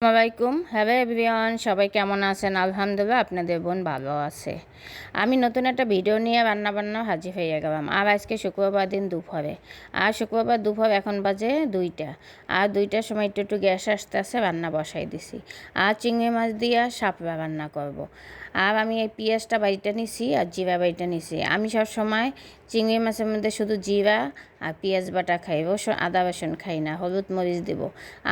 আসসালামাইকুম। Hello everyone, সবাই কেমন আছেন? আলহামদুলিল্লাহ আপনাদের বোন ভালো আছে। আমি নতুন একটা ভিডিও নিয়ে রান্নাবান্না হাজির হয়ে গেলাম। আর আজকে শুক্রবার দিন দুপুরে, আর শুক্রবার দুপুর এখন বাজে 2টা। আর 2টার সময় একটু গ্যাস আসতে আসতে রান্না বসাই দিছি। আর চিংড়ি মাছ দিয়ে শাপলা রান্না করব। আর আমি এই পেঁয়াজটা বাড়িটা নিছি আর জিরা বাড়িটা নিছি। আমি সবসময় চিংড়ি মাছের মধ্যে শুধু জিরা আর পেঁয়াজ বাটা খাই, আদা রসুন খাই না, হলুদ মরিচ দেব।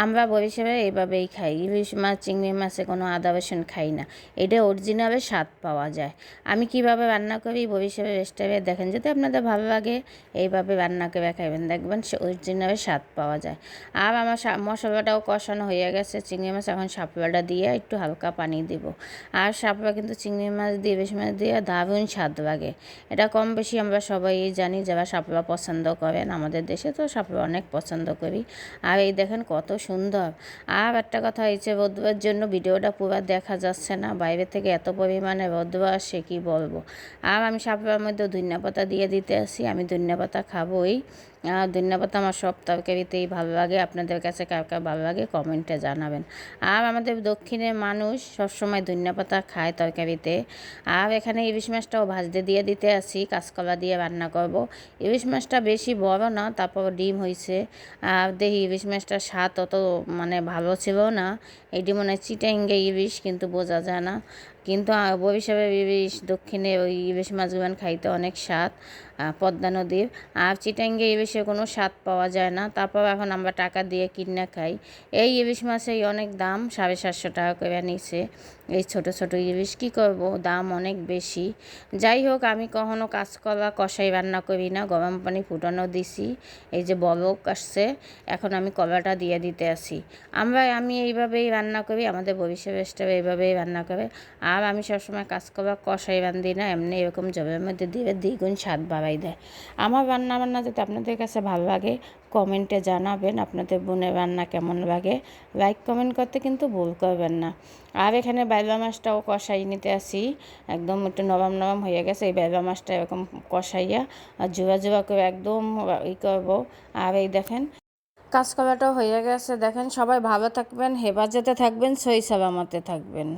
আমরা বরিশালে এইভাবেই খাই। ইলিশ মাছ চিংড়ি মাছে কোনো আদা রসুন খাই না, এটা অরিজিনালে স্বাদ পাওয়া যায়। আমি কিভাবে রান্না করি বরিশালে রেস্টুরেন্টে দেখেন, যদি আপনাদের ভালো লাগে এইভাবে রান্না করে খাইবেন, দেখবেন অরিজিনালে স্বাদ পাওয়া যায়। আর আমার মশলাটাও কষানো হয়ে গেছে, চিংড়ি মাছ এখন শাপলাটা দিয়ে একটু হালকা পানি দিব। আর শাপলা কিন্তু চিংড়ি মাছ দিয়ে ইলিশ মাছ দিয়ে দারুণ স্বাদ লাগে। এটা কম বেশি আমরা সবাই জানি, যারা শাপলা পছন্দ করেন। আমাদের দেশে তো শাপলা অনেক পছন্দ করি। আর এই দেখেন কত সুন্দর। আর একটা কথা হয়েছে, রোদ্রের জন্য ভিডিওটা পুরো দেখা যাচ্ছে না, বাইরে থেকে এত পরিমাণে রোদ্র আসে কি বলবো। আর আমি শাপলার মধ্যে ধনিয়া পাতা দিয়ে দিতে আসি, আমি ধনিয়া পাতা খাবোই। ধনিয়া পাতা আমার সব তরকারিতেই ভালো লাগে। আপনাদের কাছে কার কার ভালো লাগে কমেন্টে জানাবেন। আর আমাদের দক্ষিণের মানুষ সবসময় ধনিয়া পাতা খায় তরকারিতে। আর এখানে ইলিশ মাছটাও ভাজতে দিয়ে দিতে আসি, কাঁচকলা দিয়ে রান্না করব। ইলিশ মাছটা বেশি বড় না, তারপর ডিম হয়েছে। আর দেখি ইলিশ মাছটার স্বাদ অত ভালো ছিল না। এটি মনে হয় চিটাঙ্গে ইলিশ, কিন্তু বোঝা যায় না। কিন্তু বরিশালের ইলিশ, দক্ষিণে ওই ইলিশ মাছগুলো খাইতে অনেক স্বাদ পদ্মা নদীর। আর চিটাঙ্গে ইলিশে কোনো স্বাদ পাওয়া যায় না। তারপর এখন আমরা টাকা দিয়ে কিনে খাই। এই ইলিশ মাছের অনেক দাম, 750 টাকা করে নিছে এই ছোট ছোট ইলিশ। কী করব, দাম অনেক বেশি। যাই হোক, আমি কখনো কাঁচকলা কষাই রান্না করি না, গরম পানি ফুটানো দিছি, এই যে বলক আসছে, এখন আমি কলাটা দিয়ে দিতে আসি। আমি এইভাবেই রান্না করি, আমাদের বরিশাল স্টাইলে এইভাবেই রান্না করে। আর আমি সবসময় কাঁচকলা কষাই রান্ধি না, এমনি এরকম জলের মধ্যে দিয়ে দ্বিগুণ স্বাদ বাড়াই দেয়। আমার রান্না যদি আপনাদের কাছে ভালো লাগে কমেন্টে জানাবেন, আপনাদের বোনের রান্না কেমন লাগে। লাইক কমেন্ট করতে কিন্তু ভুল করবেন না। আর এখানে বাইলা মাছটাও কষাই নিতে আসি, একদম একটু নরম নরম হয়ে গেছে। এই বাইলা মাছটা এরকম কষাইয়া আর জোড়া জোড়া করে একদম করবো। আর এই দেখেন কাঁচকলাটাও হয়ে গেছে। দেখেন, সবাই ভালো থাকবেন, হেফাজতে থাকবেন, সই সালামতে থাকবেন।